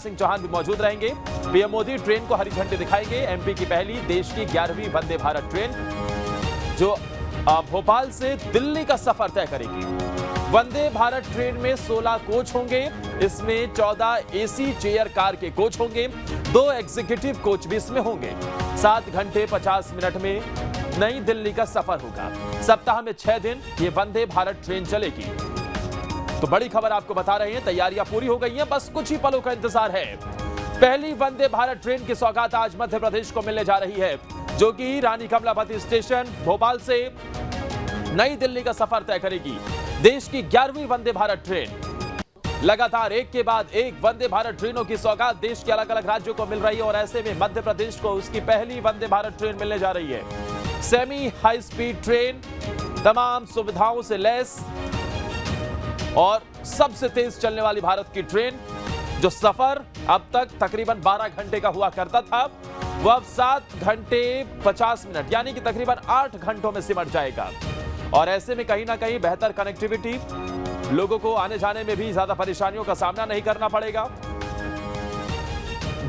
सिंह चौहान भी मौजूद रहेंगे। पीएम मोदी ट्रेन को हरी झंडी दिखाएंगे। एमपी की पहली, देश की 11वीं वंदे भारत ट्रेन जो भोपाल से दिल्ली का सफर तय करेगी। वंदे भारत ट्रेन में 16 कोच होंगे। इसमें 14 एसी चेयर कार के कोच होंगे, 2 एग्जीक्यूटिव कोच भी इसमें होंगे। 7 घंटे 50 मिनट में नई दिल्ली का सफर होगा। सप्ताह में 6 दिन ये वंदे भारत ट्रेन चलेगी। तो बड़ी खबर आपको बता रहे हैं, तैयारियां पूरी हो गई हैं, बस कुछ ही पलों का इंतजार है। पहली वंदे भारत ट्रेन की सौगात आज मध्य प्रदेश को मिलने जा रही है, जो कि रानी कमलापति स्टेशन भोपाल से नई दिल्ली का सफर तय करेगी। देश की 11वीं वंदे भारत ट्रेन। लगातार एक के बाद एक वंदे भारत ट्रेनों की सौगात देश के अलग अलग राज्यों को मिल रही है और ऐसे में मध्य प्रदेश को उसकी पहली वंदे भारत ट्रेन मिलने जा रही है। सेमी हाई स्पीड ट्रेन, तमाम सुविधाओं से लैस और सबसे तेज चलने वाली भारत की ट्रेन, जो सफर अब तक तकरीबन 12 घंटे का हुआ करता था, वो अब 7 घंटे 50 मिनट यानी कि तकरीबन 8 घंटों में सिमट जाएगा। और ऐसे में कहीं ना कहीं बेहतर कनेक्टिविटी, लोगों को आने जाने में भी ज्यादा परेशानियों का सामना नहीं करना पड़ेगा।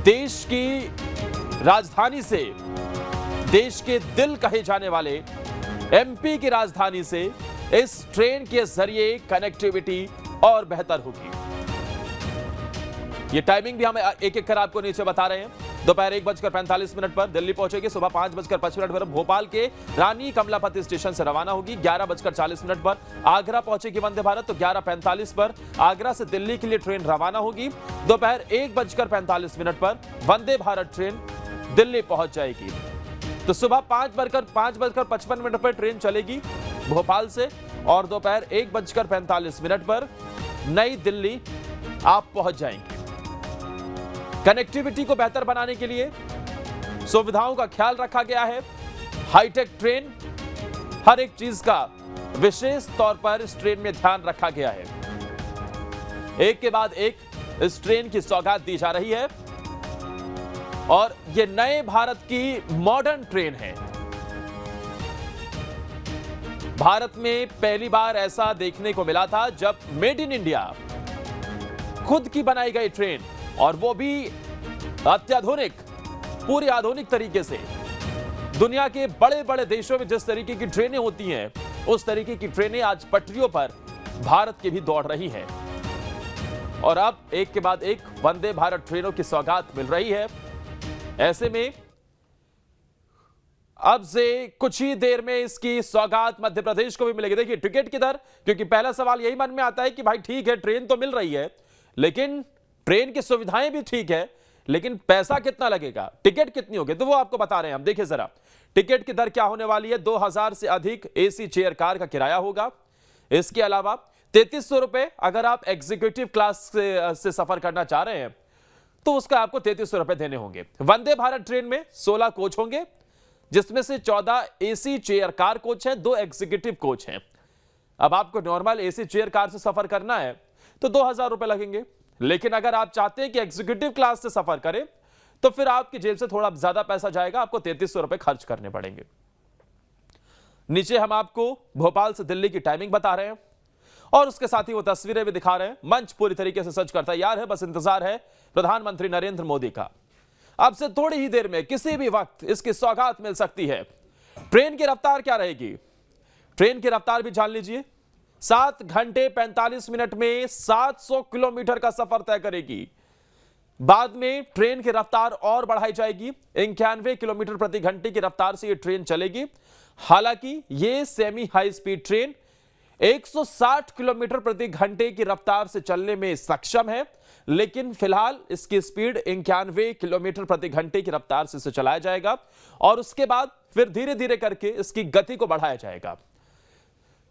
देश की राजधानी से, देश के दिल कहे जाने वाले एमपी की राजधानी से इस ट्रेन के जरिए कनेक्टिविटी और बेहतर होगी। ये टाइमिंग भी हम एक एक कर आपको नीचे बता रहे हैं। दोपहर 1:45 पर दिल्ली पहुंचेगी। सुबह 5:25 पर भोपाल के रानी कमलापति स्टेशन से रवाना होगी। 11:40 पर आगरा पहुंचेगी वंदे भारत, तो 11:45 पर आगरा से दिल्ली के लिए ट्रेन रवाना होगी। दोपहर 1:45 पर वंदे भारत ट्रेन दिल्ली पहुंच जाएगी। तो सुबह 5:55 पर ट्रेन चलेगी भोपाल से और दोपहर 1:45 पर नई दिल्ली आप पहुंच जाएंगे। कनेक्टिविटी को बेहतर बनाने के लिए सुविधाओं का ख्याल रखा गया है। हाईटेक ट्रेन, हर एक चीज का विशेष तौर पर इस ट्रेन में ध्यान रखा गया है। एक के बाद एक इस ट्रेन की सौगात दी जा रही है और यह नए भारत की मॉडर्न ट्रेन है। भारत में पहली बार ऐसा देखने को मिला था जब मेड इन इंडिया, खुद की बनाई गई ट्रेन, और वो भी अत्याधुनिक, पूरी आधुनिक तरीके से। दुनिया के बड़े बड़े देशों में जिस तरीके की ट्रेनें होती हैं, उस तरीके की ट्रेनें आज पटरियों पर भारत की भी दौड़ रही हैं। और अब एक के बाद एक वंदे भारत ट्रेनों की सौगात मिल रही है। ऐसे में अब से कुछ ही देर में इसकी सौगात मध्य प्रदेश को भी मिलेगी। देखिए टिकट की दर, क्योंकि पहला सवाल यही मन में आता है कि भाई ठीक है ट्रेन तो मिल रही है, लेकिन ट्रेन की सुविधाएं भी ठीक है, लेकिन पैसा कितना लगेगा, टिकट कितनी होगी, तो वो आपको बता रहे हैं हम। देखिए जरा टिकट की दर क्या होने वाली है। 2000 से अधिक एसी चेयर कार का किराया होगा। इसके अलावा 3300 रुपए अगर आप एग्जीक्यूटिव क्लास से सफर करना चाह रहे हैं तो उसका आपको 3300 रुपए देने होंगे। वंदे भारत ट्रेन में 16 कोच होंगे, जिसमें से 14 एसी चेयर कार कोच हैं, 2 एग्जीक्यूटिव कोच हैं। अब आपको नॉर्मल एसी चेयर कार से सफर करना है तो 2000 रुपए लगेंगे, लेकिन अगर आप चाहते हैं कि एग्जीक्यूटिव क्लास से सफर करें तो फिर आपकी जेब से थोड़ा ज्यादा पैसा जाएगा, आपको 3300 रुपए खर्च करने पड़ेंगे। नीचे हम आपको भोपाल से दिल्ली की टाइमिंग बता रहे हैं और उसके साथ ही वो तस्वीरें भी दिखा रहे हैं। मंच पूरी तरीके से सज कर तैयार है, बस इंतजार है प्रधानमंत्री नरेंद्र मोदी का। अब से थोड़ी ही देर में किसी भी वक्त इसकी सौगात मिल सकती है। ट्रेन की रफ्तार क्या रहेगी, ट्रेन की रफ्तार भी जान लीजिए। 7 घंटे 45 मिनट में 700 किलोमीटर का सफर तय करेगी। बाद में ट्रेन की रफ्तार और बढ़ाई जाएगी। 91 किलोमीटर प्रति घंटे की रफ्तार से यह ट्रेन चलेगी। हालांकि यह semi high speed train 160 kilometre प्रति घंटे की रफ्तार से चलने में सक्षम है, लेकिन फिलहाल इसकी स्पीड 91 किलोमीटर प्रति घंटे की रफ्तार से इसे चलाया जाएगा और उसके बाद फिर धीरे धीरे करके इसकी गति को बढ़ाया जाएगा।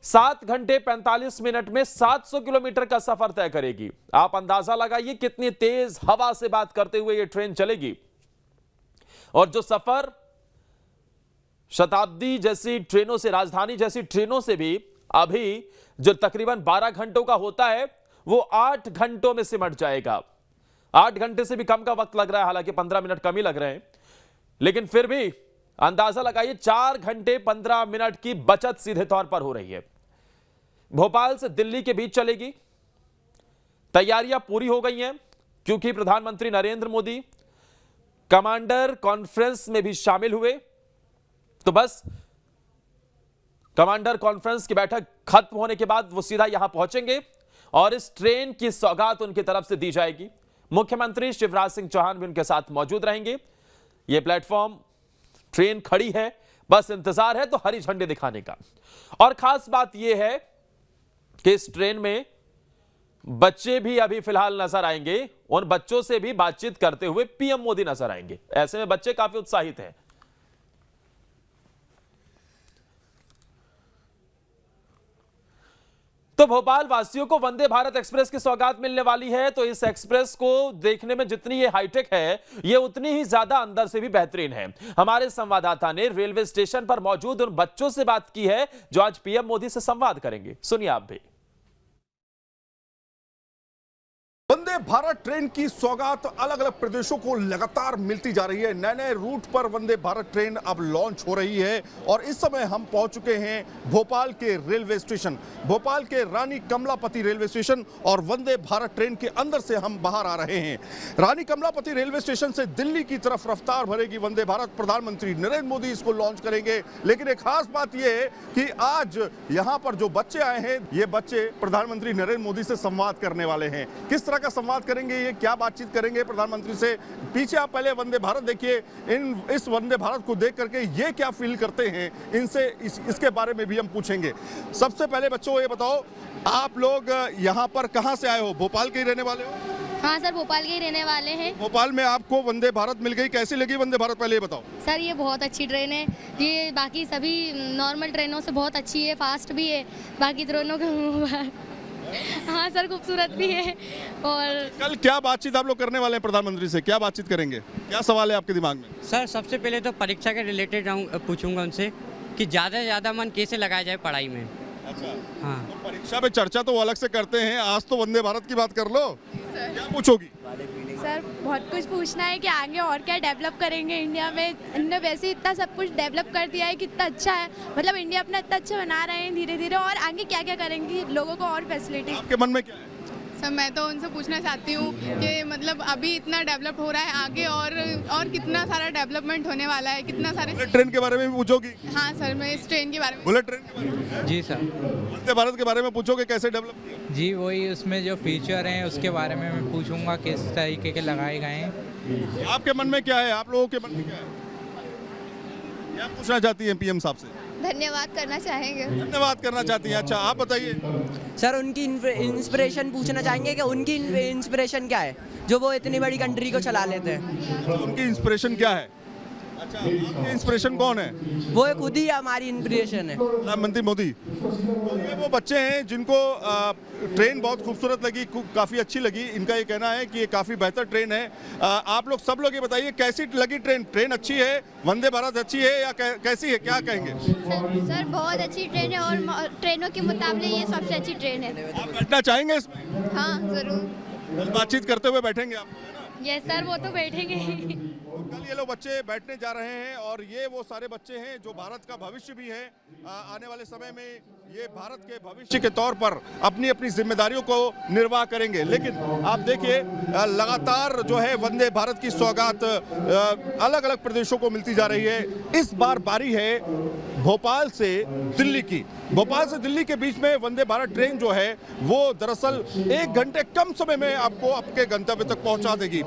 7 घंटे 45 मिनट में 700 किलोमीटर का सफर तय करेगी। आप अंदाजा लगाइए कितनी तेज हवा से बात करते हुए यह ट्रेन चलेगी। और जो सफर शताब्दी जैसी ट्रेनों से, राजधानी जैसी ट्रेनों से भी अभी जो तकरीबन 12 घंटों का होता है, वो 8 घंटों में सिमट जाएगा। 8 घंटे से भी कम का वक्त लग रहा है, हालांकि 15 मिनट कम ही लग रहे हैं, लेकिन फिर भी अंदाजा लगाइए 4 घंटे 15 मिनट की बचत सीधे तौर पर हो रही है। भोपाल से दिल्ली के बीच चलेगी। तैयारियां पूरी हो गई हैं। क्योंकि प्रधानमंत्री नरेंद्र मोदी कमांडर कॉन्फ्रेंस में भी शामिल हुए। तो बस कमांडर कॉन्फ्रेंस की बैठक खत्म होने के बाद वो सीधा यहां पहुंचेंगे और इस ट्रेन की सौगात उनकी तरफ से दी जाएगी। मुख्यमंत्री शिवराज सिंह चौहान भी उनके साथ मौजूद रहेंगे। यह प्लेटफॉर्म, ट्रेन खड़ी है, बस इंतजार है तो हरी झंडी दिखाने का। और खास बात यह है कि इस ट्रेन में बच्चे भी अभी फिलहाल नजर आएंगे। उन बच्चों से भी बातचीत करते हुए पीएम मोदी नजर आएंगे। ऐसे में बच्चे काफी उत्साहित हैं। तो भोपाल वासियों को वंदे भारत एक्सप्रेस की सौगात मिलने वाली है। तो इस एक्सप्रेस को देखने में जितनी ये हाईटेक है, ये उतनी ही ज्यादा अंदर से भी बेहतरीन है। हमारे संवाददाता ने रेलवे स्टेशन पर मौजूद उन बच्चों से बात की है जो आज पीएम मोदी से संवाद करेंगे। सुनिए आप भी। वंदे भारत ट्रेन की सौगात अलग अलग प्रदेशों को लगातार मिलती जा रही है। नए नए रूट पर वंदे भारत ट्रेन अब लॉन्च हो रही है और इस समय हम पहुंच चुके हैं भोपाल के रेलवे स्टेशन, भोपाल के रानी कमलापति रेलवे स्टेशन। और वंदे भारत ट्रेन के अंदर से हम बाहर आ रहे हैं। रानी कमलापति रेलवे स्टेशन से दिल्ली की तरफ रफ्तार भरेगी वंदे भारत। प्रधानमंत्री नरेंद्र मोदी इसको लॉन्च करेंगे। लेकिन एक खास बात यह है कि आज यहाँ पर जो बच्चे आए हैं, ये बच्चे प्रधानमंत्री नरेंद्र मोदी से संवाद करने वाले हैं। किस तरह का संवाद करेंगे, ये क्या बातचीत करेंगे प्रधानमंत्री से? पीछे आप पहले वंदे भारत देखिए। इस वंदे भारत को देख करके ये क्या फील करते हैं, इनसे इसके बारे में भी हम पूछेंगे। सबसे पहले बच्चों ये बताओ, आप लोग यहाँ पर कहाँ से आए हो? भोपाल के ही रहने वाले हो? हाँ सर, भोपाल के ही रहने वाले हैं। भोपाल में आपको वंदे भारत मिल गई, कैसी लगी वंदे भारत, पहले ये बताओ। सर ये बहुत अच्छी ट्रेन है। ये बाकी सभी नॉर्मल ट्रेनों से बहुत अच्छी है, फास्ट भी है बाकी ट्रेनों के। हाँ सर, खूबसूरत भी है। और कल क्या बातचीत आप लोग करने वाले हैं प्रधानमंत्री से? क्या बातचीत करेंगे, क्या सवाल है आपके दिमाग में? सर सबसे पहले तो परीक्षा के रिलेटेड पूछूंगा उनसे कि ज़्यादा से ज़्यादा मन कैसे लगाया जाए पढ़ाई में। अच्छा, हाँ। तो परीक्षा पे चर्चा तो वो अलग से करते हैं, आज तो वंदे भारत की बात कर लो। क्या पूछोगी? सर बहुत कुछ पूछना है कि आगे और क्या डेवलप करेंगे इंडिया में। इन्होंने वैसे इतना सब कुछ डेवलप कर दिया है, कितना अच्छा है, मतलब इंडिया अपना इतना अच्छा बना रहे हैं धीरे धीरे। और आगे क्या क्या करेंगे लोगों को और फैसिलिटी। आपके मन में क्या है? सर मैं तो उनसे पूछना चाहती हूँ कि मतलब अभी इतना डेवलप हो रहा है, आगे और कितना सारा डेवलपमेंट होने वाला है, कितना सारे। बुलेट ट्रेन के बारे में भी पूछोगी? हाँ सर, मैं इस ट्रेन के बारे में। बुलेट ट्रेन के बारे में? जी सर। वंदे भारत के बारे में पूछोगे, कैसे डेवलप किया? जी वही, उसमें जो फीचर हैं उसके बारे में मैं पूछूंगा, किस तरीके के लगाए गए हैं। आपके मन में क्या है, आप लोगों के मन में क्या है, क्या पूछना चाहती हैं पीएम साहब से? धन्यवाद करना चाहेंगे। धन्यवाद करना चाहती हैं। अच्छा, आप बताइए। सर उनकी इंस्पिरेशन पूछना चाहेंगे कि उनकी इंस्पिरेशन क्या है जो वो इतनी बड़ी कंट्री को चला लेते हैं। तो उनकी इंस्पिरेशन क्या है? अच्छा, आपकी इंस्पिरेशन कौन है? वो खुद ही हमारी इंस्पिरेशन है, प्रधानमंत्री मोदी। तो ये वो बच्चे हैं जिनको ट्रेन बहुत खूबसूरत लगी, काफ़ी अच्छी लगी। इनका ये कहना है कि ये काफ़ी बेहतर ट्रेन है। आप लोग सब लोग ये बताइए, कैसी लगी ट्रेन? ट्रेन अच्छी है, वंदे भारत अच्छी है या कैसी है, क्या कहेंगे? सर बहुत अच्छी ट्रेन है और ट्रेनों के मुकाबले ये सबसे अच्छी ट्रेन है। आप बैठना चाहेंगे इसमें? हाँ जरूर। बातचीत करते हुए बैठेंगे आप? यस सर, वो तो बैठेंगे। कल ये लोग बच्चे बैठने जा रहे हैं और ये वो सारे बच्चे हैं जो भारत का भविष्य भी है। आने वाले समय में ये भारत के भविष्य के तौर पर अपनी अपनी जिम्मेदारियों को निर्वाह करेंगे। लेकिन आप देखिए, लगातार जो है वंदे भारत की सौगात अलग अलग प्रदेशों को मिलती जा रही है। इस बार बारी है भोपाल से दिल्ली की। भोपाल से दिल्ली के बीच में वंदे भारत ट्रेन जो है वो दरअसल 1 घंटे कम समय में आपको आपके गंतव्य तक पहुंचा देगी।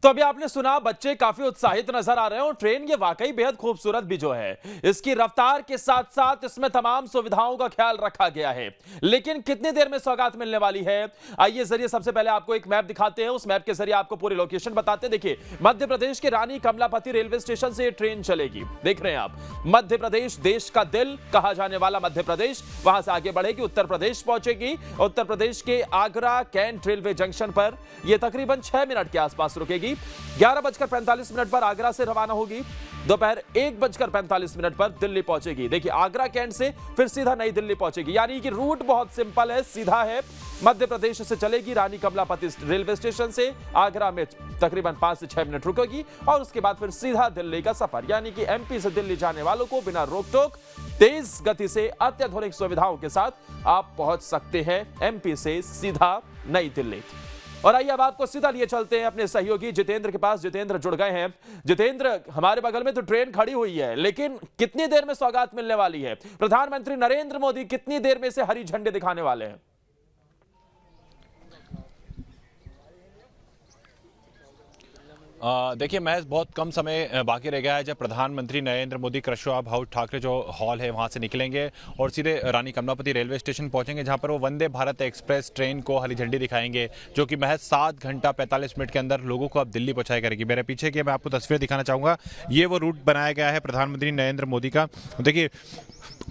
तो अभी आपने सुना, बच्चे काफी उत्साहित नजर आ रहे हैं और ट्रेन ये वाकई बेहद खूबसूरत भी जो है। इसकी रफ्तार के साथ साथ इसमें तमाम सुविधाओं का ख्याल रखा गया है। लेकिन कितनी देर में सौगात मिलने वाली है, आइए जरिए सबसे पहले आपको एक मैप दिखाते हैं। उस मैप के जरिए आपको पूरी लोकेशन बताते हैं। देखिए, मध्य प्रदेश के रानी कमलापति रेलवे स्टेशन से ये ट्रेन चलेगी। देख रहे हैं आप, मध्य प्रदेश, देश का दिल कहा जाने वाला मध्य प्रदेश, वहां से आगे बढ़ेगी, उत्तर प्रदेश पहुंचेगी। उत्तर प्रदेश के आगरा कैंट रेलवे जंक्शन पर यह तकरीबन 6 मिनट के आसपास रुकेगी। पहुंचेगी। 11:45 पर आगरा से रवाना होगी। दोपहर 1:45 पर दिल्ली पहुंचेगी। देखिए, आगरा कैंट से फिर सीधा नई दिल्ली पहुंचेगी, यानी कि रूट बहुत सिंपल है, सीधा है। मध्य प्रदेश से चलेगी, रानी कमलापति रेलवे स्टेशन से आगरा में तकरीबन 5 से 6 मिनट रुकेगी और उसके बाद फिर सीधा दिल्ली का सफर, यानी कि एमपी से दिल्ली जाने वालों को बिना रोक टोक तेज गति से अत्याधुनिक सुविधाओं के साथ आप पहुंच सकते हैं एमपी से सीधा नई दिल्ली। और आइए अब आपको सीधा लिए चलते हैं अपने सहयोगी जितेंद्र के पास। जितेंद्र जुड़ गए हैं। जितेंद्र, हमारे बगल में तो ट्रेन खड़ी हुई है, लेकिन कितनी देर में सौगात मिलने वाली है? प्रधानमंत्री नरेंद्र मोदी कितनी देर में से हरी झंडी दिखाने वाले हैं? देखिए महज बहुत कम समय बाकी रह गया है जब प्रधानमंत्री नरेंद्र मोदी कृशवाहा हाउस ठाकरे जो हॉल है वहां से निकलेंगे और सीधे रानी कमलापति रेलवे स्टेशन पहुंचेंगे, जहां पर वो वंदे भारत एक्सप्रेस ट्रेन को हरी झंडी दिखाएंगे, जो कि महज 7 घंटा 45 मिनट के अंदर लोगों को अब दिल्ली पहुंचाया करेगी। मेरे पीछे की मैं आपको तस्वीर दिखाना चाहूँगा। ये वो रूट बनाया गया है प्रधानमंत्री नरेंद्र मोदी का। देखिए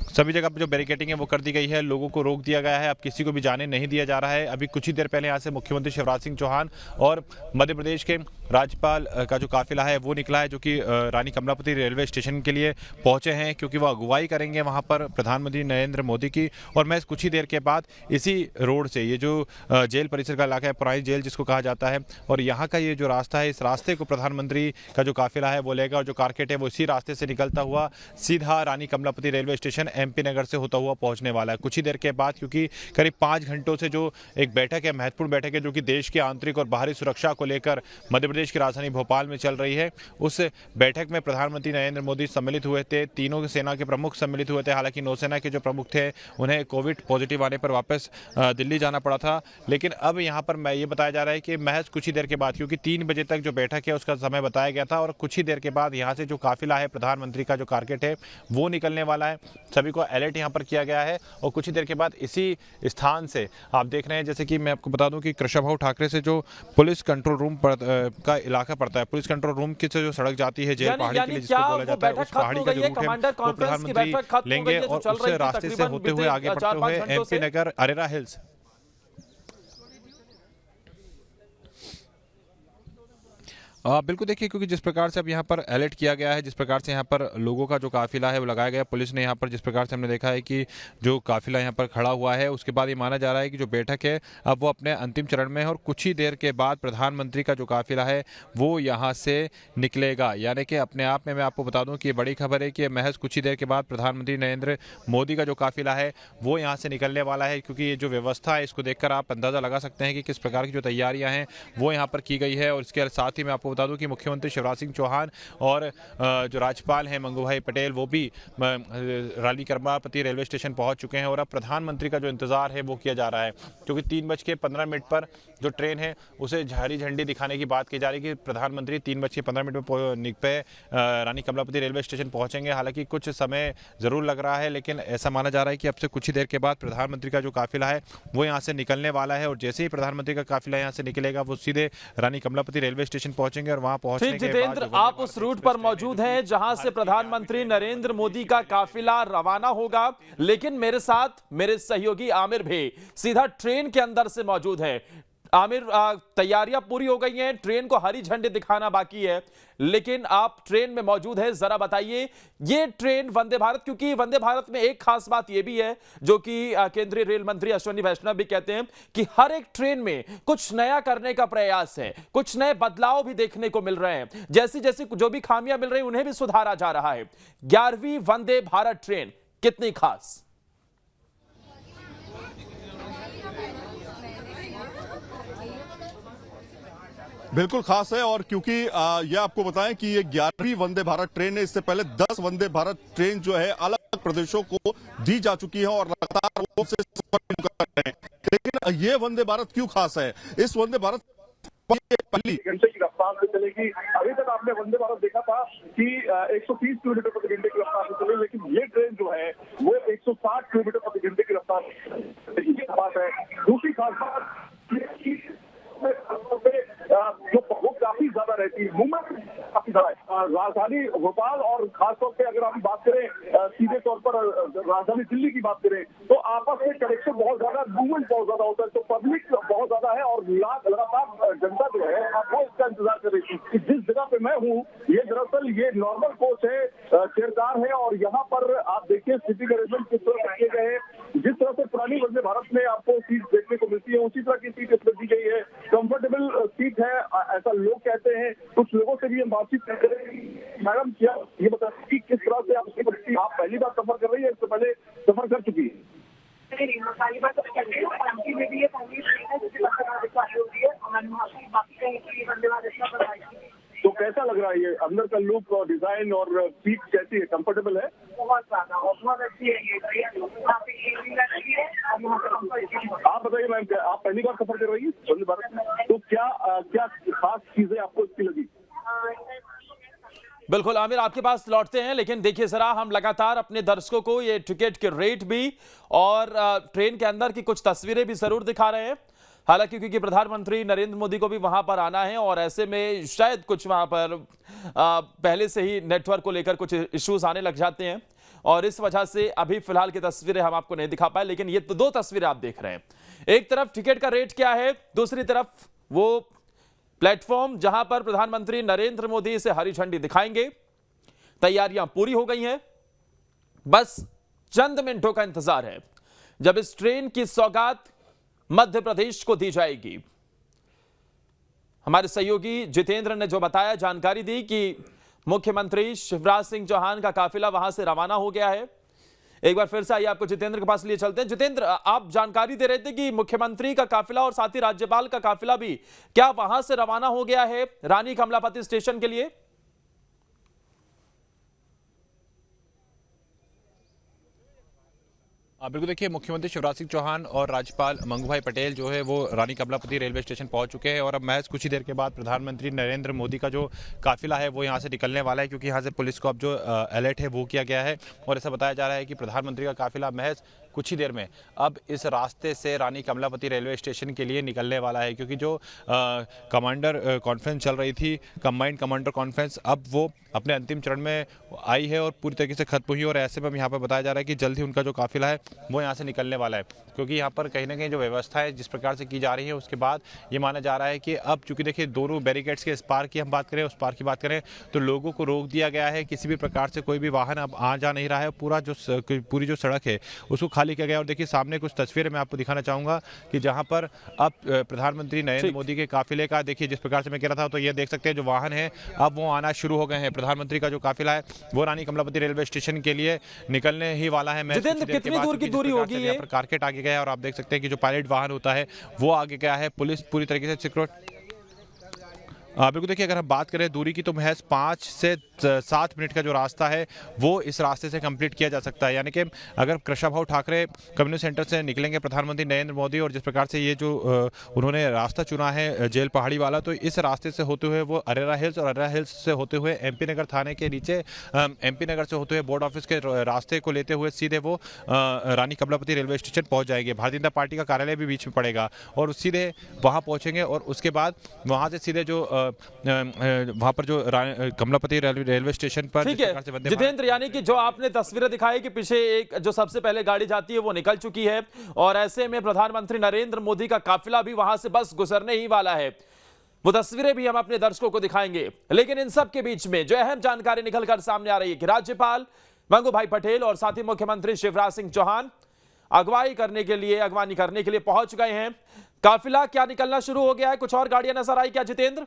सभी जगह पर जो बैरिकेडिंग है वो कर दी गई है, लोगों को रोक दिया गया है, अब किसी को भी जाने नहीं दिया जा रहा है। अभी कुछ ही देर पहले यहाँ से मुख्यमंत्री शिवराज सिंह चौहान और मध्य प्रदेश के राज्यपाल का जो काफिला है वो निकला है, जो कि रानी कमलापति रेलवे स्टेशन के लिए पहुंचे हैं, क्योंकि वो अगुवाई करेंगे वहां पर प्रधानमंत्री नरेंद्र मोदी की। और मैं कुछ ही देर के बाद इसी रोड से, ये जो जेल परिसर का इलाका है, पुरानी जेल जिसको कहा जाता है, और यहाँ का ये जो रास्ता है, इस रास्ते को प्रधानमंत्री का जो काफिला है वो लेगा और जो कारकेट है वो इसी रास्ते से निकलता हुआ सीधा रानी कमलापति रेलवे स्टेशन एमपी नगर से होता हुआ पहुंचने वाला है कुछ ही देर के बाद। क्योंकि करीब 5 घंटों से जो एक बैठक है, महत्वपूर्ण बैठक है, जो कि देश की आंतरिक और बाहरी सुरक्षा को लेकर मध्य प्रदेश की राजधानी भोपाल में चल रही है, उस बैठक में प्रधानमंत्री नरेंद्र मोदी सम्मिलित हुए थे। तीनों सेना के प्रमुख सम्मिलित हुए थे। हालांकि नौसेना के जो प्रमुख थे उन्हें कोविड पॉजिटिव आने पर वापस दिल्ली जाना पड़ा था। लेकिन अब यहाँ पर मैं ये बताया जा रहा है कि महज कुछ ही देर के बाद, क्योंकि 3 बजे तक जो बैठक है उसका समय बताया गया था, और कुछ ही देर के बाद यहाँ से जो काफिला है प्रधानमंत्री का जो कारकेट है वो निकलने वाला है। सभी को अलर्ट यहाँ पर किया गया है और कुछ ही देर के बाद इसी स्थान से आप देख रहे हैं, जैसे कि मैं आपको बता दूं कि कृशवाहा ठाकरे से जो पुलिस कंट्रोल रूम का इलाका पड़ता है, पुलिस कंट्रोल रूम की से जो सड़क जाती है जेल पहाड़ी के लिए जिसको बोला जाता है, उस पहाड़ी का जो रूट है वो प्रधानमंत्री लेंगे और उस रास्ते से होते हुए आगे बढ़ते हुए एमपी नगर अरेरा हिल्स। बिल्कुल देखिए, क्योंकि जिस प्रकार से अब यहाँ पर अलर्ट किया गया है, जिस प्रकार से यहाँ पर लोगों का जो काफिला है वो लगाया गया है, पुलिस ने यहाँ पर जिस प्रकार से हमने देखा है कि जो काफिला यहाँ पर खड़ा हुआ है, उसके बाद ये माना जा रहा है कि जो बैठक है अब वो अपने अंतिम चरण में है और कुछ ही देर के बाद प्रधानमंत्री का जो काफिला है वो यहाँ से निकलेगा। यानी कि अपने आप में मैं आपको बता दूँ कि ये बड़ी खबर है कि महज कुछ ही देर के बाद प्रधानमंत्री नरेंद्र मोदी का जो काफिला है वो यहाँ से निकलने वाला है। क्योंकि ये जो व्यवस्था है इसको देखकर आप अंदाज़ा लगा सकते हैं कि किस प्रकार की जो तैयारियाँ हैं वो यहाँ पर की गई है। और इसके साथ ही मैं आपको बता दूं कि मुख्यमंत्री शिवराज सिंह चौहान और जो राज्यपाल हैं मंगू भाई पटेल वो भी रानी कमलापति रेलवे स्टेशन पहुंच चुके हैं और अब प्रधानमंत्री का जो इंतजार है वो किया जा रहा है। क्योंकि 3:15 पर जो ट्रेन है उसे हरी झंडी दिखाने की बात की जा रही है कि प्रधानमंत्री 3:15 पे रानी कमलापति रेलवे स्टेशन पहुंचेंगे। हालांकि कुछ समय जरूर लग रहा है, लेकिन ऐसा माना जा रहा है कि अब से कुछ ही देर के बाद प्रधानमंत्री का जो काफिला है वो यहाँ से निकलने वाला है। और जैसे ही प्रधानमंत्री का काफिला यहाँ से निकलेगा वो सीधे रानी कमलापति रेलवे स्टेशन पहुंचेंगे और वहां पहुंचने के बाद जितेंद्र, आप उस रूट पर मौजूद हैं जहां से प्रधानमंत्री नरेंद्र मोदी का काफिला रवाना होगा, लेकिन मेरे साथ मेरे सहयोगी आमिर भी सीधा ट्रेन के अंदर से मौजूद है। आमिर, तैयारियां पूरी हो गई हैं, ट्रेन को हरी झंडी दिखाना बाकी है, लेकिन आप ट्रेन में मौजूद हैं। जरा बताइए, ये ट्रेन वंदे भारत, क्योंकि वंदे भारत में एक खास बात यह भी है जो कि केंद्रीय रेल मंत्री अश्विनी वैष्णव भी कहते हैं कि हर एक ट्रेन में कुछ नया करने का प्रयास है, कुछ नए बदलाव भी देखने को मिल रहे हैं। जैसी जैसी जो भी खामियां मिल रही हैं उन्हें भी सुधारा जा रहा है। 11वीं वंदे भारत ट्रेन कितनी खास? बिल्कुल खास है, और क्योंकि ये आपको बताएं कि ये 11वीं वंदे भारत ट्रेन है। इससे पहले 10 वंदे भारत ट्रेन जो है अलग अलग प्रदेशों को दी जा चुकी है और लगातार वो से सफर कर रहे हैं। लेकिन ये वंदे भारत क्यों खास है? इस वंदे भारत पहली घंटे की रफ्तार से चलेगी। अभी तक आपने वंदे भारत देखा था कि 130 किलोमीटर प्रति घंटे की रफ्तार से चले, लेकिन ये ट्रेन जो है वो 160 किलोमीटर प्रति घंटे की रफ्तार है। दूसरी खास बात जो काफी ज्यादा रहती है, मूवमेंट काफी ज्यादा है। राजधानी भोपाल और खासतौर पे अगर हम बात करें सीधे तौर पर राजधानी दिल्ली की बात करें तो आपस में कनेक्शन बहुत ज्यादा, मूवमेंट बहुत ज्यादा होता है, तो पब्लिक बहुत ज्यादा है और लगातार जनता जो है वो इसका इंतजार कर रही थी कि जिस जगह पे मैं हूँ ये दरअसल ये नॉर्मल कोच है, चेयर कार है और यहाँ पर आप देखिए सीटिंग अरेंजमेंट किस तरह किए गए हैं। जिस तरह से पुरानी वंदे भारत में आपको सीट देखने को मिलती है उसी तरह की सीट इसमें दी गई है। कंफर्टेबल सीट है ऐसा लोग कहते हैं। कुछ लोगों से भी हम बातचीत कर रहे हैं। मैडम क्या ये बताइए कि किस तरह से आप पहली बार सफर कर रही है, इससे पहले सफर कर चुकी है? पहली बार सफर कर रही है, एमपी में भी ये पहली ट्रेन है जिसकी वंदे भारत वाली होती है और मैंने वहाँ पे बाकी कहीं की वंदे भारत बनाई थी। तो कैसा लग रहा है ये अंदर का लुक और डिजाइन और सीट कैसी है, कंफर्टेबल है? बहुत ज्यादा और बहुत अच्छी है ये ट्रेन। वहाँ पे क्लीनिंग अच्छी है और वहाँ पे कंफर्ट। आप बताइए मैम, आप पहली बार सफर कर रही है वंदे भारत में, तो क्या खास चीजें आपको इसकी लगी? बिल्कुल आमिर, आपके पास लौटते हैं, लेकिन देखिए जरा हम लगातार अपने दर्शकों को ये टिकट के रेट भी और ट्रेन के अंदर की कुछ तस्वीरें भी जरूर दिखा रहे हैं। हालांकि क्योंकि प्रधानमंत्री नरेंद्र मोदी को भी वहां पर आना है और ऐसे में शायद कुछ वहां पर पहले से ही नेटवर्क को लेकर कुछ इश्यूज आने लग जाते हैं और इस वजह से अभी फिलहाल की तस्वीरें हम आपको नहीं दिखा पाए। लेकिन ये तो दो तस्वीरें आप देख रहे हैं, एक तरफ टिकट का रेट क्या है, दूसरी तरफ वो प्लेटफॉर्म जहां पर प्रधानमंत्री नरेंद्र मोदी इसे हरी झंडी दिखाएंगे। तैयारियां पूरी हो गई हैं, बस चंद मिनटों का इंतजार है जब इस ट्रेन की सौगात मध्य प्रदेश को दी जाएगी। हमारे सहयोगी जितेंद्र ने जो बताया, जानकारी दी कि मुख्यमंत्री शिवराज सिंह चौहान का काफिला वहां से रवाना हो गया है। एक बार फिर से आइए आपको जितेंद्र के पास लिए चलते हैं। जितेंद्र, आप जानकारी दे रहे थे कि मुख्यमंत्री का काफिला और साथ ही राज्यपाल का काफिला भी क्या वहां से रवाना हो गया है रानी कमलापति स्टेशन के लिए? बिल्कुल, देखिए मुख्यमंत्री शिवराज सिंह चौहान और राज्यपाल मंगूभाई पटेल जो है वो रानी कमलापति रेलवे स्टेशन पहुंच चुके हैं और अब महज कुछ ही देर के बाद प्रधानमंत्री नरेंद्र मोदी का जो काफिला है वो यहां से निकलने वाला है, क्योंकि यहां से पुलिस को अब जो अलर्ट है वो किया गया है और ऐसा बताया जा रहा है कि प्रधानमंत्री का काफिला महज कुछ ही देर में अब इस रास्ते से रानी कमलापति रेलवे स्टेशन के लिए निकलने वाला है, क्योंकि जो कमांडर कॉन्फ्रेंस चल रही थी, कंबाइंड कमांडर कॉन्फ्रेंस, अब वो अपने अंतिम चरण में आई है और पूरी तरीके से खत्म हुई और ऐसे में यहाँ पर बताया जा रहा है कि जल्द ही उनका जो काफिला है वो यहाँ से निकलने वाला है, क्योंकि यहाँ पर कहीं ना कहीं जो व्यवस्था है जिस प्रकार से की जा रही है उसके बाद ये माना जा रहा है कि अब चूंकि देखिए दोनों बैरिकेड्स के इस पार की हम बात करें उस पार की बात करें तो लोगों को रोक दिया गया है, किसी भी प्रकार से कोई भी वाहन अब आ जा नहीं रहा है, पूरी जो सड़क है उसको खाली किया गया। और देखिए सामने कुछ तस्वीरें मैं आपको दिखाना चाहूंगा कि जहाँ पर अब प्रधानमंत्री नरेंद्र मोदी के काफिले का देखिए जिस प्रकार से मैं कह रहा था, तो ये देख सकते हैं जो वाहन है अब वो आना शुरू हो गए हैं। प्रधानमंत्री का जो काफिला है वो रानी कमलापति रेलवे स्टेशन के लिए निकलने ही वाला है। कितनी दूर की दूरी होगी ये? कारकेट आगे गया है और आप देख सकते हैं कि जो पायलट वाहन होता है वो आगे गया है, पुलिस पूरी तरीके से सिक्योरिटी। बिल्कुल, देखिए अगर हम बात करें दूरी की तो महज 5 से 7 मिनट का जो रास्ता है वो इस रास्ते से कंप्लीट किया जा सकता है। यानी कि अगर कृष्णा ठाकरे कम्युनिटी सेंटर से निकलेंगे प्रधानमंत्री नरेंद्र मोदी और जिस प्रकार से ये जो उन्होंने रास्ता चुना है जेल पहाड़ी वाला, तो इस रास्ते से होते हुए वो अरेरा हिल्स और अरेरा हिल्स से होते हुए एमपी नगर थाने के नीचे एमपी नगर से होते हुए बोर्ड ऑफिस के रास्ते को लेते हुए सीधे वो रानी कमलापति रेलवे स्टेशन पहुँच जाएंगे। भारतीय जनता पार्टी का कार्यालय भी बीच में पड़ेगा और सीधे वहाँ पहुँचेंगे और उसके बाद वहाँ से सीधे जो वहां पर जो कमलापति रेलवे स्टेशन पर। ठीक है जितेंद्र, यानी कि जो आपने तस्वीरें दिखाई कि पीछे एक जो सबसे पहले गाड़ी जाती है वो निकल चुकी है और ऐसे में प्रधानमंत्री नरेंद्र मोदी का काफिला भी वहां से बस गुजरने ही वाला है। वो तस्वीरें भी हम अपने दर्शकों को दिखाएंगे। लेकिन इन सब के बीच में जो अहम जानकारी निकलकर सामने आ रही है कि राज्यपाल मंगूभाई पटेल और साथ ही मुख्यमंत्री शिवराज सिंह चौहान अगवानी करने के लिए पहुंच गए हैं। काफिला क्या निकलना शुरू हो गया है? कुछ और गाड़ियां नजर आई क्या जितेंद्र?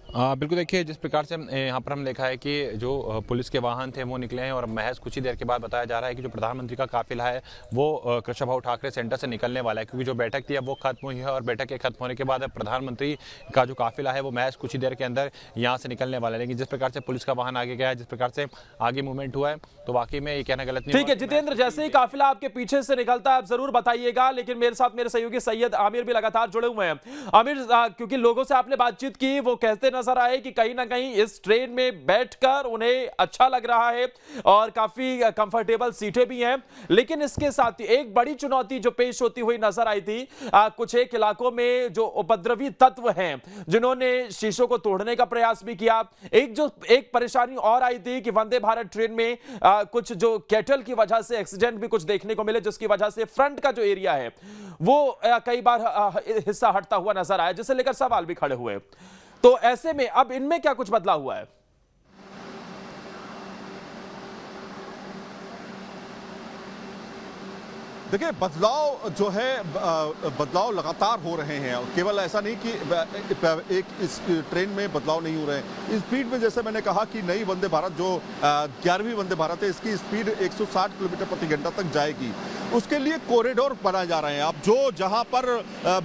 बिल्कुल, देखिए जिस प्रकार से यहाँ पर हम देखा है कि जो पुलिस के वाहन थे वो निकले हैं और महज कुछ ही देर के बाद बताया जा रहा है कि जो प्रधानमंत्री का काफिला है वो कृष्णा ठाकरे सेंटर से निकलने वाला है, क्योंकि जो बैठक थी अब वो खत्म हुई है और बैठक के खत्म होने के बाद अब प्रधानमंत्री का जो काफिला है वो महज कुछ ही देर के अंदर यहाँ से निकलने वाला है। लेकिन जिस प्रकार से पुलिस का वाहन आगे गया है, जिस प्रकार से आगे मूवमेंट हुआ है, तो वाकई में ये कहना गलत नहीं। ठीक है जितेंद्र, जैसे ही काफिला आपके पीछे से निकलता है आप जरूर बताइएगा। लेकिन मेरे साथ मेरे सहयोगी सैयद आमिर भी लगातार जुड़े हुए हैं। आमिर, क्योंकि लोगों से आपने बातचीत की वो कहते नजर नजर आए कि कहीं ना कहीं इस ट्रेन में बैठकर उन्हें अच्छा लग रहा है और काफी कंफर्टेबल सीटें भी हैं। लेकिन इसके साथ ही एक बड़ी चुनौती जो पेश होती हुई नजर आई थी, कुछ एक इलाकों में जो उपद्रवी तत्व हैं जिन्होंने शीशों को तोड़ने का प्रयास भी किया। एक परेशानी और आई थी कि वंदे भारत ट्रेन में कुछ जो कैटल की वजह से एक्सीडेंट भी कुछ देखने को मिले, जिसकी वजह से फ्रंट का जो एरिया है वो कई बार हिस्सा हटता हुआ नजर आया, जिसे लेकर सवाल भी खड़े हुए। तो ऐसे में अब इनमें क्या कुछ बदलाव हुआ है? देखिए, बदलाव जो है बदलाव लगातार हो रहे हैं। केवल ऐसा नहीं कि एक इस ट्रेन में बदलाव नहीं हो रहे हैं। स्पीड में जैसे मैंने कहा कि नई वंदे भारत जो 11वीं वंदे भारत है, इसकी स्पीड 160 किलोमीटर प्रति घंटा तक जाएगी। उसके लिए कॉरिडोर बनाए जा रहे हैं। अब जो जहां पर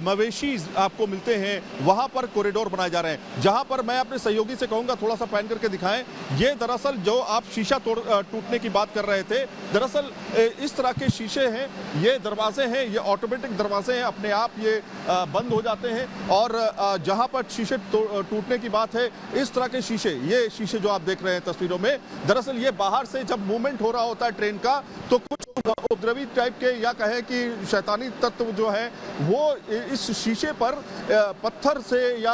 मवेशी आपको मिलते हैं वहां पर कॉरिडोर बनाए जा रहे हैं। जहां पर मैं अपने सहयोगी से कहूंगा थोड़ा सा पैन करके दिखाएं, ये दरअसल जो आप शीशा टूटने की बात कर रहे थे, दरअसल इस तरह के शीशे हैं, ये दरवाजे हैं, ये ऑटोमेटिक दरवाजे हैं, अपने आप ये बंद हो जाते हैं। और जहां पर शीशे टूटने की बात है, इस तरह के शीशे, ये शीशे जो आप देख रहे हैं तस्वीरों में, दरअसल ये बाहर से जब मूवमेंट हो रहा होता है ट्रेन का, तो कुछ उपद्रवी टाइप के या कहें कि शैतानी तत्व जो है वो इस शीशे पर पत्थर से या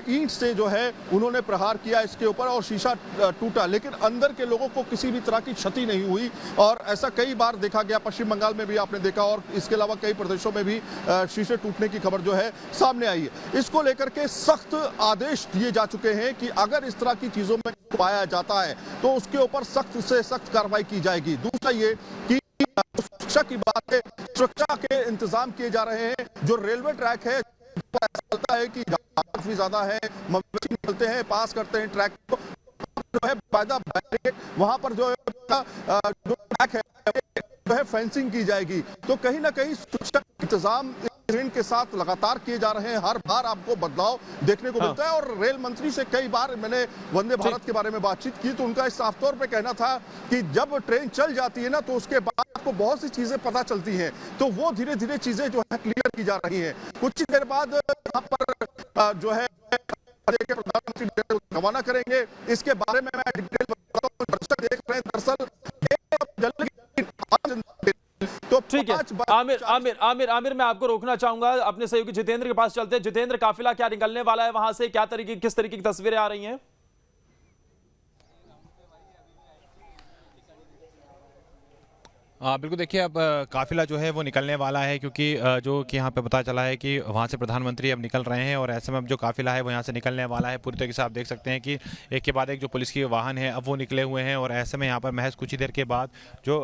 ईंट से जो है उन्होंने प्रहार किया इसके ऊपर और शीशा टूटा। लेकिन अंदर के लोगों को किसी भी तरह की क्षति नहीं हुई और ऐसा कई बार देखा गया। पश्चिम बंगाल में भी आपने देखा और इसके अलावा कई प्रदेशों में भी शीशे टूटने की खबर जो है सामने आई है। इसको लेकर के सख्त आदेश दिए जा चुके हैं कि अगर इस तरह की चीजों में पाया जाता है तो उसके ऊपर सख्त से सख्त कार्रवाई की जाएगी। दूसरा ये कि सुरक्षा की बात है, सुरक्षा के इंतजाम किए जा रहे हैं। जो रेलवे ट्रैक है, चलता है कि काफी ज्यादा है, मवेशी निकलते हैं, पास करते हैं ट्रैक को, जो है पैदा बैरिकेड वहां पर जो ट्रैक है जो है फेंसिंग की जाएगी। तो कहीं ना कहीं सुरक्षा इंतजाम ट्रेन के साथ लगातार किए जा रहे हैं। हर बार आपको बदलाव देखने को मिलता है। और रेल मंत्री से कई बार मैंने वंदे भारत के बारे में बातचीत की तो उनका साफ तौर पे कहना था कि जब ट्रेन चल जाती है ना तो उसके बाद आपको बहुत सी चीजें पता चलती हैं, तो वो धीरे धीरे चीजें जो है क्लियर की जा रही हैं। कुछ ही देर बाद यहाँ पर जो है प्रधानमंत्री रवाना करेंगे। इसके बारे में मैं डिटेल बताता हूं। दर्शक देख रहे हैं, दरअसल तो ठीक है आमिर मैं आपको रोकना चाहूंगा। अपने सहयोगी जितेंद्र के पास चलते हैं। जितेंद्र, काफिला क्या निकलने वाला है वहां से, किस तरीके की तस्वीरें आ रही हैं? बिल्कुल, देखिए अब काफिला जो है वो निकलने वाला है क्योंकि जो कि यहाँ पे पता चला है कि वहाँ से प्रधानमंत्री अब निकल रहे हैं और ऐसे में अब जो काफिला है वो यहाँ से निकलने वाला है। पूरी तरीके से आप देख सकते हैं कि एक के बाद एक जो पुलिस के वाहन है अब वो निकले हुए हैं और ऐसे में यहाँ पर महज कुछ ही देर के बाद जो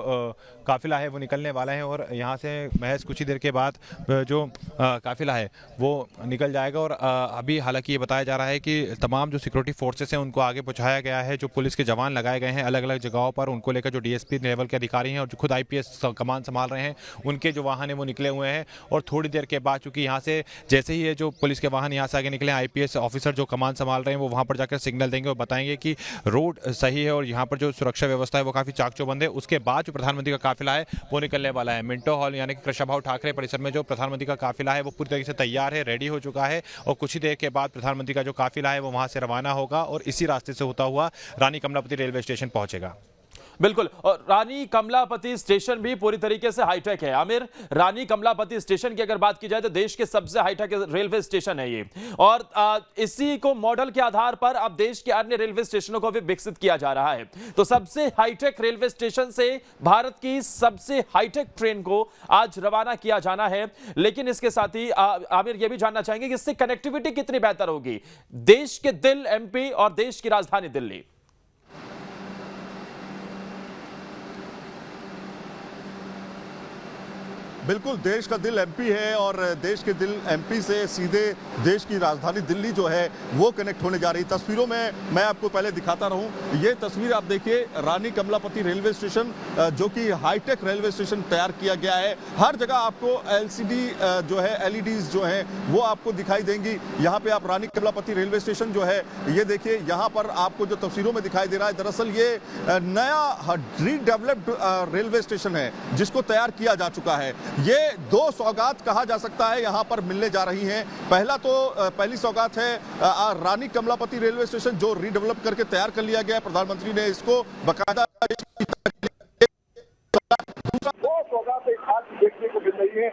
काफिला है वो निकलने वाला है और यहाँ से महज कुछ ही देर के बाद जो काफिला है वो निकल जाएगा। और अभी हालांकि ये बताया जा रहा है कि तमाम जो सिक्योरिटी फोर्सेस हैं उनको आगे पहुँचाया गया है। जो पुलिस के जवान लगाए गए हैं अलग अलग जगहों पर, उनको लेकर जो DSP लेवल के अधिकारी हैं और जो खुद IPS कमान संभाल रहे हैं, उनके जो वाहन है वो निकले हुए हैं। और थोड़ी देर के बाद चूंकि यहाँ से जैसे ही ये जो पुलिस के वाहन यहाँ से आगे निकले, IPS ऑफिसर जो कमान संभाल रहे हैं वो वहाँ पर जाकर सिग्नल देंगे और बताएंगे कि रोड सही है और यहाँ पर जो सुरक्षा व्यवस्था है वो काफ़ी चाक चौबंद है। उसके बाद जो प्रधानमंत्री का काफिला है वो निकलने वाला है। मिंटो हॉल यानी कि कृष्णा ठाकरे परिसर में जो प्रधानमंत्री का काफिला है वो पूरी तरीके से तैयार है, रेडी हो चुका है और कुछ ही देर के बाद प्रधानमंत्री का जो काफिला है वो वहाँ से रवाना होगा और इसी रास्ते से होता हुआ रानी कमलापति रेलवे स्टेशन पहुंचेगा। बिल्कुल, और रानी कमलापति स्टेशन भी पूरी तरीके से हाईटेक है। आमिर, रानी कमलापति स्टेशन की अगर बात की जाए तो देश के सबसे हाईटेक रेलवे स्टेशन है ये और इसी को मॉडल के आधार पर अब देश के अन्य रेलवे स्टेशनों को भी विकसित किया जा रहा है। तो सबसे हाईटेक रेलवे स्टेशन से भारत की सबसे हाईटेक ट्रेन को आज रवाना किया जाना है। लेकिन इसके साथ ही आमिर यह भी जानना चाहेंगे कि इससे कनेक्टिविटी कितनी बेहतर होगी देश के दिल MP और देश की राजधानी दिल्ली। बिल्कुल, देश का दिल MP है और देश के दिल MP से सीधे देश की राजधानी दिल्ली जो है वो कनेक्ट होने जा रही। तस्वीरों में मैं आपको पहले दिखाता रहूं। ये तस्वीर आप देखिए, रानी कमलापति रेलवे स्टेशन जो कि हाईटेक रेलवे स्टेशन तैयार किया गया है। हर जगह आपको LCD जो है LEDs जो है वो आपको दिखाई देंगी। यहाँ पे आप रानी कमलापति रेलवे स्टेशन जो है ये देखिए, यहाँ पर आपको जो तस्वीरों में दिखाई दे रहा है दरअसल ये नया रीडेवलप्ड रेलवे स्टेशन है जिसको तैयार किया जा चुका है। ये दो सौगात कहा जा सकता है यहाँ पर मिलने जा रही हैं। पहली सौगात है रानी कमलापति रेलवे स्टेशन, जो रीडेवलप करके तैयार कर लिया गया है। प्रधानमंत्री ने इसको बाकायदा देखने को मिल रही है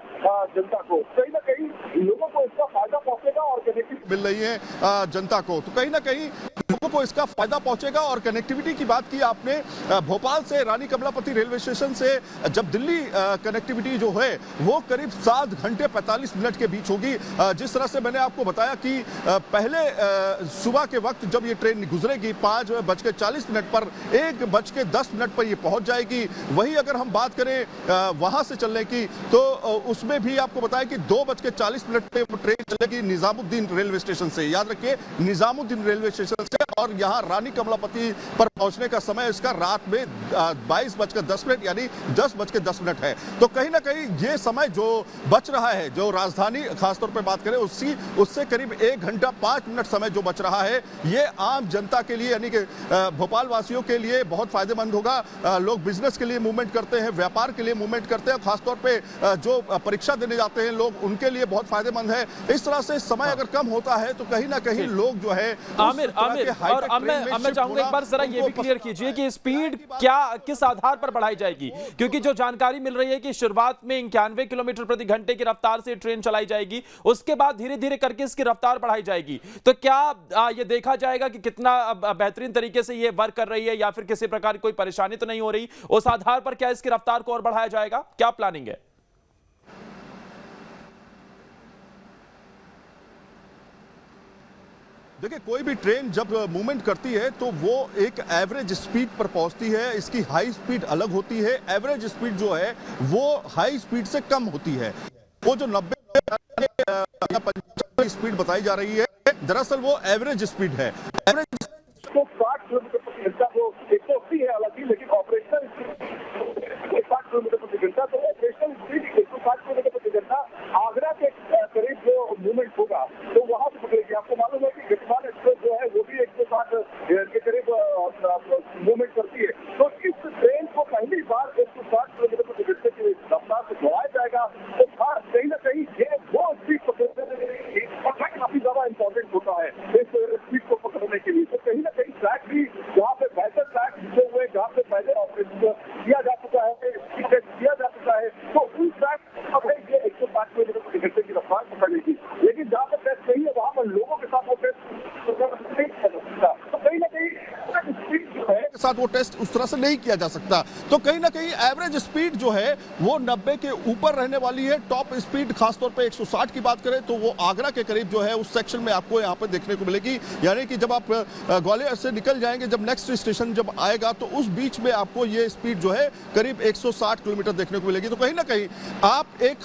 जनता को, कहीं ना कहीं लोगों को इसका फायदा पहुंचेगा और कनेक्टिविटी मिल रही है जनता को, तो कहीं ना कहीं लोगों को इसका फायदा पहुंचेगा। और कनेक्टिविटी की बात की आपने, भोपाल से रानी कमलापति रेलवे स्टेशन से जब दिल्ली कनेक्टिविटी जो है वो करीब 7 घंटे 45 मिनट के बीच होगी। जिस तरह से मैंने आपको बताया कि पहले सुबह के वक्त जब ये ट्रेन गुजरेगी 5:40 पर 1:10 पर ये पहुंच जाएगी। वहीं अगर हम बात करें वहां से चलने की, तो उसमें भी आपको बताया कि 2:40 पे वो ट्रेन चलेगी निजामुद्दीन रेलवे स्टेशन से। याद रखिए, निजामुद्दीन रेलवे स्टेशन से, और यहाँ रानी कमलापति पर पहुंचने का समय इसका रात में 22:10 यानी 10:10 है। तो कहीं ना कहीं ये समय जो बच रहा है, जो राजधानी खासतौर पे बात करें उससे करीब 1 घंटा 5 मिनट समय जो बच रहा है, ये आम जनता के लिए यानी कि भोपाल वासियों के लिए बहुत फायदेमंद होगा। लोग बिजनेस के लिए मूवमेंट करते हैं, व्यापार के लिए मूवमेंट करते हैं, खासतौर पे जो परीक्षा देने जाते हैं लोग, उनके लिए बहुत फायदेमंद है। इस तरह से समय अगर कम होता है तो कहीं ना कहीं लोग जो है आमिर और अब मैं चाहूंगा एक बार जरा ये भी क्लियर कीजिए कि स्पीड क्या किस आधार पर बढ़ाई जाएगी, क्योंकि जो जानकारी मिल रही है कि शुरुआत में 91 किलोमीटर प्रति घंटे की रफ्तार से ट्रेन चलाई जाएगी, उसके बाद धीरे धीरे करके इसकी रफ्तार बढ़ाई जाएगी। तो क्या ये देखा जाएगा कि कितना बेहतरीन तरीके से ये वर्क कर रही है या फिर किसी प्रकार की कोई परेशानी तो नहीं हो रही, उस आधार पर क्या इसकी रफ्तार को और बढ़ाया जाएगा? क्या प्लानिंग है? देखिए, कोई भी ट्रेन जब मूवमेंट करती है तो वो एक एवरेज स्पीड पर पहुंचती है। इसकी हाई स्पीड अलग होती है, एवरेज स्पीड जो है वो हाई स्पीड से कम होती है। वो जो 90 स्पीड बताई जा रही है, दरअसल वो एवरेज स्पीड है। एवरेज 160 किलोमीटर प्रति घंटा, वो 180 है हालांकि, लेकिन ऑपरेशनल 60 किलोमीटर प्रति घंटा, तो ऑपरेशनल स्पीड 160 किलोमीटर प्रति घंटा आगरा के करीब जो मूवमेंट होगा तो वहां से पकड़ेगी। आपको मालूम है कि गतिमान एक्सप्रेस जो है वो भी 160 के करीब मूवमेंट करती है। तो इस ट्रेन को पहली बार 160 किलोमीटर प्रति घंटे की रफ्तार से दौड़ाया जाएगा, तो कहीं ना कहीं ये वो स्पीड पकड़ने काफी ज्यादा इंपॉर्टेंट होता है इस स्पीड को पकड़ने के लिए। तो कहीं ना कहीं ट्रैक भी जहाँ पे बेहतर ट्रैक जो हुए, जहाँ पे पहले ऑपरेशन किया जा चुका है, किया जा चुका है, तो उन ट्रैक अब है ये 160 किलोमीटर प्रति घंटे की रफ्तार पकड़ लेगी। लेकिन जहाँ पर टेस्ट नहीं है वहाँ पर लोगों के साथ वो टेस्ट नहीं किया जा सकता। तो कहीं ना कहीं स्पीड जो है के साथ वो टेस्ट उस तरह से नहीं किया जा सकता। तो कहीं ना कहीं एवरेज स्पीड जो है वो 90 के ऊपर रहने वाली है। टॉप स्पीड खासतौर पे 160 की बात करें तो वो आगरा के करीब जो है उस सेक्शन में आपको यहाँ पे देखने को मिलेगी। यानी कि जब आप ग्वालियर से निकल जाएंगे, जब नेक्स्ट स्टेशन जब आएगा तो उस बीच में आपको ये स्पीड जो है करीब 160 किलोमीटर देखने को मिलेगी। तो कहीं ना कहीं आप एक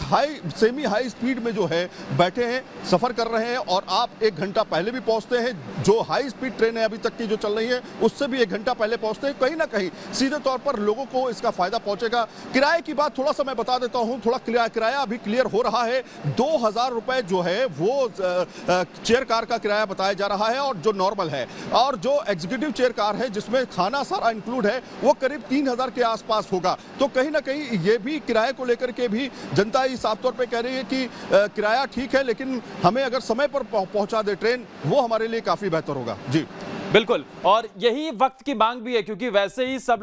सेमी हाई स्पीड में जो है बैठे हैं, सफर कर रहे हैं, और आप 1 घंटा पहले भी पहुंचते हैं। जो हाई स्पीड ट्रेन है अभी तक की जो चल रही है उससे भी 1 घंटा पहले पहुंचते हैं। कहीं ना कहीं सीधे तौर पर लोगों को इसका फायदा पहुंचेगा। किराए की बात थोड़ा सा मैं बता देता हूं, थोड़ा किराया अभी क्लियर हो रहा है। 2000 रुपए जो है वो चेयर कार का किराया बताया जा रहा है, और जो नॉर्मल है, और जो एग्जीक्यूटिव चेयर कार है जिसमें खाना सारा इंक्लूड है वो करीब 3000 के आसपास होगा। तो कहीं ना कहीं ये भी किराए को लेकर के भी जनता ही साफ तौर पे कह रही है कि किराया ठीक है, लेकिन हमें अगर समय पर पहुंचा दे ट्रेन, वो हमारे लिए काफी बेहतर होगा। जी बिल्कुल, और यही वक्त की मांग भी है, क्योंकि वैसे ही सब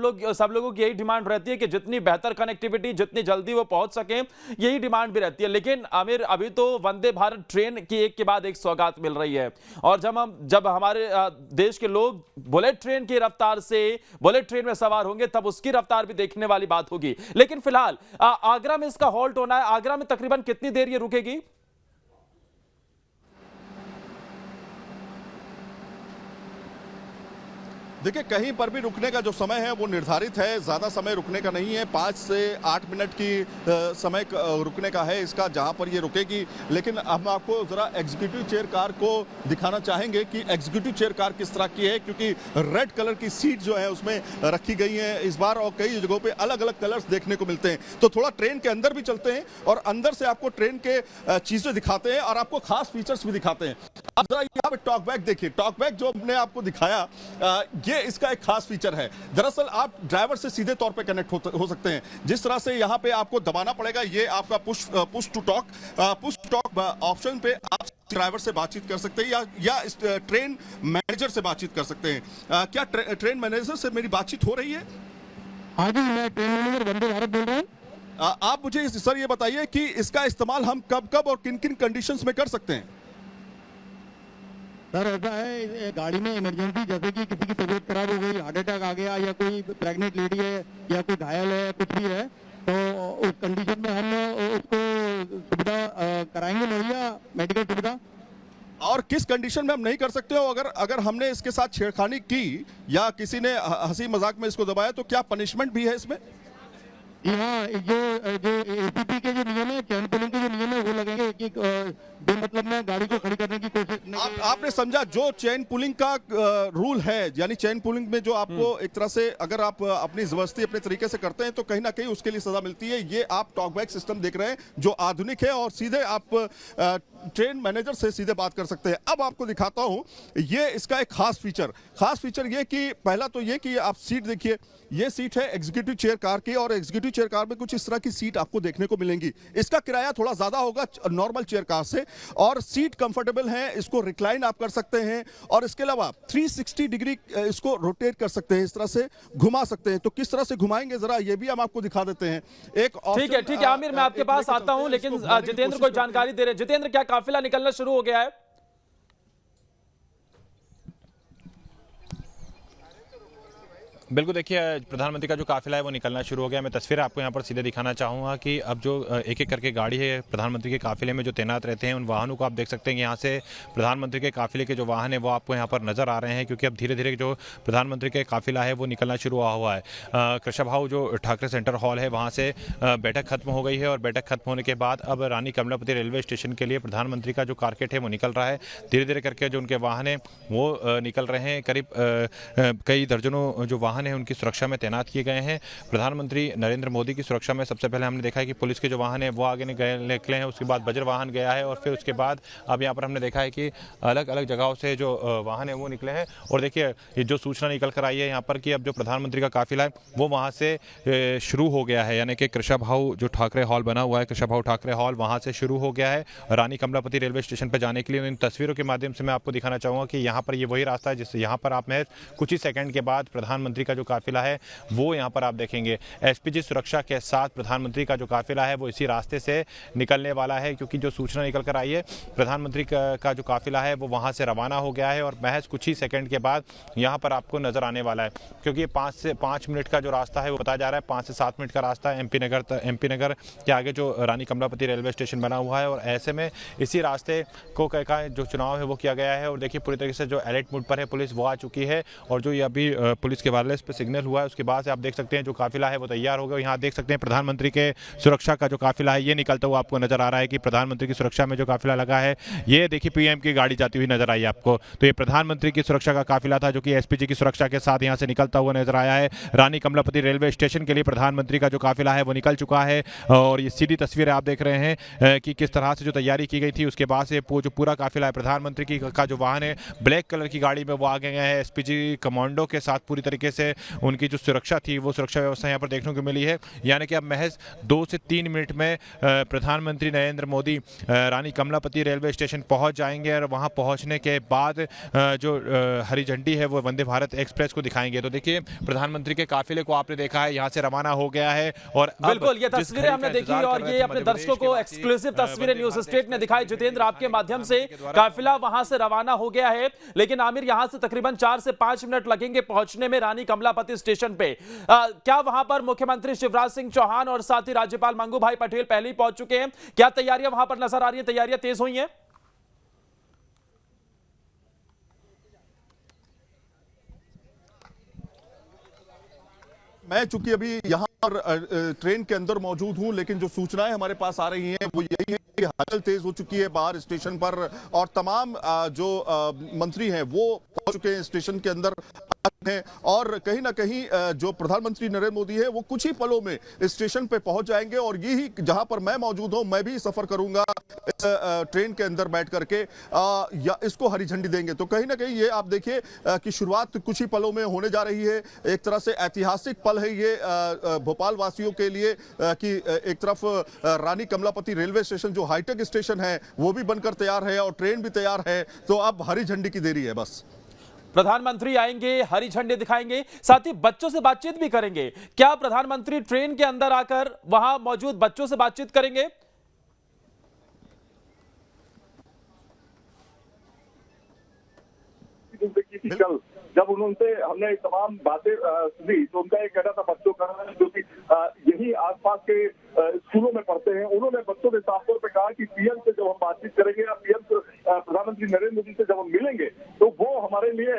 लोगों की यही डिमांड रहती है कि जितनी बेहतर कनेक्टिविटी, जितनी जल्दी वो पहुंच सके, यही डिमांड भी रहती है। लेकिन आमिर, अभी तो वंदे भारत ट्रेन की एक के बाद एक सौगात मिल रही है, और जब हमारे देश के लोग बुलेट ट्रेन की रफ्तार से बुलेट ट्रेन में सवार होंगे तब उसकी रफ्तार भी देखने वाली बात होगी। लेकिन फिलहाल आगरा में इसका हॉल्ट होना है। आगरा में तकरीबन कितनी देर ये रुकेगी? देखिए, कहीं पर भी रुकने का जो समय है वो निर्धारित है, ज़्यादा समय रुकने का नहीं है। 5 से 8 मिनट की समय रुकने का है इसका, जहां पर ये रुकेगी। लेकिन हम आपको ज़रा एग्जीक्यूटिव चेयर कार को दिखाना चाहेंगे कि एग्जीक्यूटिव चेयर कार किस तरह की है, क्योंकि रेड कलर की सीट जो है उसमें रखी गई है इस बार, और कई जगहों पे अलग अलग कलर्स देखने को मिलते हैं। तो थोड़ा ट्रेन के अंदर भी चलते हैं और अंदर से आपको ट्रेन के चीज़ें दिखाते हैं और आपको खास फीचर्स भी दिखाते हैं। आप जरा यहाँ पे टॉक बैक देखिए। टॉक बैक जो हमने आपको दिखाया, ये इसका एक खास फीचर है। दरअसल आप ड्राइवर से सीधे तौर पे कनेक्ट हो सकते हैं। जिस तरह से यहाँ पे आपको दबाना पड़ेगा, ये आपका पुश टू टॉक ऑप्शन पे आप ड्राइवर से बातचीत कर सकते हैं या इस ट्रेन मैनेजर से बातचीत कर सकते हैं। क्या ट्रेन मैनेजर से मेरी बातचीत हो रही है? हाँ जी, मैं ट्रेन मैनेजर वंदे भारत बोल रहा हूँ। आप मुझे सर ये बताइए कि इसका इस्तेमाल हम कब और किन किन कंडीशंस में कर सकते हैं? सर ऐसा है, गाड़ी में इमरजेंसी जैसे कि किसी की तबीयत खराब हो गई, हार्ट अटैक आ गया, या कोई प्रेग्नेंट लेडी है या कोई घायल है, कुछ भी है, तो उस कंडीशन में हम उसको सुविधा कराएंगे मुहैया, मेडिकल सुविधा। और किस कंडीशन में हम नहीं कर सकते हो? अगर हमने इसके साथ छेड़खानी की या किसी ने हंसी मजाक में इसको दबाया तो क्या पनिशमेंट भी है इसमें? हाँ, जो एसीपी के जो नियम है, चैन पुलिंग के जो नियम है, वो लगेंगे कि बेमतलब में गाड़ी को खड़ी करने की कोशिश। आपने समझा, जो चेन पुलिंग का रूल है, यानी चेन पुलिंग में जो आपको एक तरह से अगर आप अपनी जबरदस्ती अपने तरीके से करते हैं तो कहीं ना कहीं उसके लिए सजा मिलती है। ये आप टॉकबैक सिस्टम देख रहे हैं जो आधुनिक है और सीधे आप ट्रेन मैनेजर से सीधे बात कर सकते हैं। अब आपको दिखाता हूं, ये इसका एक खास फीचर ये कि पहला तो ये कि आप सीट देखिए, ये सीट है एग्जीक्यूटिव चेयर कार की और एग्जीक्यूटिव चेयर कार में कुछ इस तरह की सीट आपको देखने को मिलेंगी। इसका किराया थोड़ा ज्यादा होगा नॉर्मल चेयर कार से और सीट कंफर्टेबल है, इसको रिक्लाइन आप कर सकते हैं और इसके अलावा 360 डिग्री इसको रोटेट कर सकते हैं, इस तरह से घुमा सकते हैं। तो किस तरह से घुमाएंगे जरा ये भी हम आपको दिखा देते हैं। एक ठीक है आमिर, मैं आपके पास आता हूं, लेकिन जितेंद्र को जानकारी दे रहे हैं। जितेंद्र, क्या काफिला निकलना शुरू हो गया है? बिल्कुल, देखिए प्रधानमंत्री का जो काफिला है वो निकलना शुरू हो गया। मैं तस्वीर आपको यहाँ पर सीधे दिखाना चाहूँगा कि अब जो एक एक करके गाड़ी है प्रधानमंत्री के काफिले में जो तैनात रहते हैं, उन वाहनों को आप देख सकते हैं कि यहाँ से प्रधानमंत्री के काफिले के जो वाहन है वो आपको यहाँ पर नजर आ रहे हैं, क्योंकि अब धीरे धीरे जो प्रधानमंत्री के काफिला है वो निकलना शुरू हुआ है। कृषभाऊ जो ठाकरे सेंटर हॉल है वहाँ से बैठक खत्म हो गई है और बैठक खत्म होने के बाद अब रानी कमलापति रेलवे स्टेशन के लिए प्रधानमंत्री का जो कारकेट है वो निकल रहा है। धीरे धीरे करके जो उनके वाहन है वो निकल रहे हैं। करीब कई दर्जनों जो वाहन है उनकी सुरक्षा में तैनात किए गए हैं। प्रधानमंत्री नरेंद्र मोदी की सुरक्षा में सबसे पहले हमने देखा है कि पुलिस के जो वाहन है वो आगे निकले हैं, उसके बाद वज्र वाहन गया है और फिर उसके बाद अब यहाँ पर हमने देखा है कि अलग अलग जगहों से जो वाहन है वो निकले हैं। और देखिए ये जो सूचना निकल कर आई है यहाँ पर कि अब जो प्रधानमंत्री का काफिला है वो वहाँ से शुरू हो गया है, यानी कि कृषभाऊ जो ठाकरे हॉल बना हुआ है, कृषभाऊ ठाकरे हॉल वहाँ से शुरू हो गया है रानी कमलापति रेलवे स्टेशन पर जाने के लिए। इन तस्वीरों के माध्यम से मैं आपको दिखाना चाहूँगा कि यहाँ पर ये वही रास्ता है जिससे यहाँ पर आप में कुछ ही सेकंड के बाद प्रधानमंत्री का जो काफिला है वो यहाँ पर आप देखेंगे। एसपीजी सुरक्षा के साथ प्रधानमंत्री का जो काफिला है वो इसी रास्ते से निकलने वाला है, क्योंकि जो सूचना निकल कर आई है प्रधानमंत्री का जो काफिला है वो वहाँ से रवाना हो गया है और महज कुछ ही सेकंड के बाद यहाँ पर आपको नजर आने वाला है। क्योंकि 5 से 5 मिनट का जो रास्ता है वो बताया जा रहा है, 5 से 7 मिनट का रास्ता है एमपी नगर के आगे जो रानी कमलापति रेलवे स्टेशन बना हुआ है। और ऐसे में इसी रास्ते को का जो चुनाव है वो किया गया है। और देखिए पूरी तरीके से जो अलर्ट मोड पर है पुलिस वो आ चुकी है और जो ये अभी पुलिस के वायरलेस पे सिग्नल हुआ है उसके बाद से आप देख सकते हैं जो काफिला है वो तैयार हो गया। यहाँ देख सकते हैं प्रधानमंत्री के सुरक्षा का जो काफिला है ये निकलता हुआ आपको नजर आ रहा है कि प्रधानमंत्री की सुरक्षा में जो काफिला लगा है ये देखिए पीएम की गाड़ी जाती हुई नजर आई आपको। तो ये प्रधानमंत्री की सुरक्षा का काफिला था जो कि एसपीजी की सुरक्षा के साथ यहाँ से निकलता हुआ नजर आया है। रानी कमलापति रेलवे स्टेशन के लिए प्रधानमंत्री का जो काफिला है वो निकल चुका है और ये सीधी तस्वीरें आप देख रहे हैं कि किस तरह से जो तैयारी की गई थी। उसके बाद से जो पूरा काफिला है प्रधानमंत्री की का जो वाहन है ब्लैक कलर की गाड़ी में वो आगे गए हैं। एसपीजी कमांडो के साथ पूरी तरीके से उनकी जो सुरक्षा थी वो सुरक्षा व्यवस्था यहाँ पर देखने को मिली है। यानी कि अब महज 2 से 3 मिनट में प्रधानमंत्री नरेंद्र मोदी रानी कमलापति रेलवे स्टेशन पहुंच जाएंगे और वहां पहुंचने के बाद जो हरी झंडी है वो वंदे भारत एक्सप्रेस को दिखाएंगे। तो देखिए प्रधानमंत्री के काफिले को आपने देखा है यहाँ से रवाना हो गया है और बिल्कुल ये तस्वीरें हमने देखी और ये अपने दर्शकों को एक्सक्लूसिव तस्वीरें न्यूज स्टेट ने दिखाई। जितेंद्र, आपके माध्यम से काफिला वहां से रवाना हो गया है, लेकिन आमिर यहाँ से तकरीबन 4 से 5 मिनट लगेंगे पहुंचने में रानी कमलापति स्टेशन पे। क्या वहां पर मुख्यमंत्री शिवराज सिंह चौहान और साथ ही राज्यपाल मंगू भाई पटेल पहले ही पहुंच चुके हैं? क्या तैयारियां वहां पर नजर आ रही है? तैयारियां तेज हुई हैं? मैं चूंकि अभी यहाँ पर ट्रेन के अंदर मौजूद हूं, लेकिन जो सूचनाएं हमारे पास आ रही हैं वो यही है कि हलचल तेज हो चुकी है बाहर स्टेशन पर और तमाम जो मंत्री हैं वो पहुंच चुके हैं स्टेशन के अंदर। हैं और कहीं ना कहीं जो प्रधानमंत्री नरेंद्र मोदी है वो कुछ ही पलों में स्टेशन पे पहुंच जाएंगे और यही जहां पर मैं मौजूद हूं मैं भी सफर करूंगा इस ट्रेन के अंदर बैठ करके या इसको हरी झंडी देंगे। तो कहीं ना कहीं ये आप देखिए कि शुरुआत कुछ ही पलों में होने जा रही है। एक तरह से ऐतिहासिक पल है ये भोपाल वासियों के लिए कि एक तरफ रानी कमलापति रेलवे स्टेशन जो हाईटेक स्टेशन है वो भी बनकर तैयार है और ट्रेन भी तैयार है। तो अब हरी झंडी की देरी है बस। प्रधानमंत्री आएंगे, हरी झंडी दिखाएंगे, साथ ही बच्चों से बातचीत भी करेंगे। क्या प्रधानमंत्री ट्रेन के अंदर आकर वहां मौजूद बच्चों से बातचीत करेंगे? कल जब उनसे हमने तमाम बातें सुनी तो उनका ये कहना था बच्चों का जो कि यही आसपास के स्कूलों में पढ़ते हैं, उन्होंने बच्चों ने साफ तौर पर कहा कि पीएम से जब हम बातचीत करेंगे या पीएम प्रधानमंत्री नरेंद्र मोदी से जब हम मिलेंगे तो वो हमारे लिए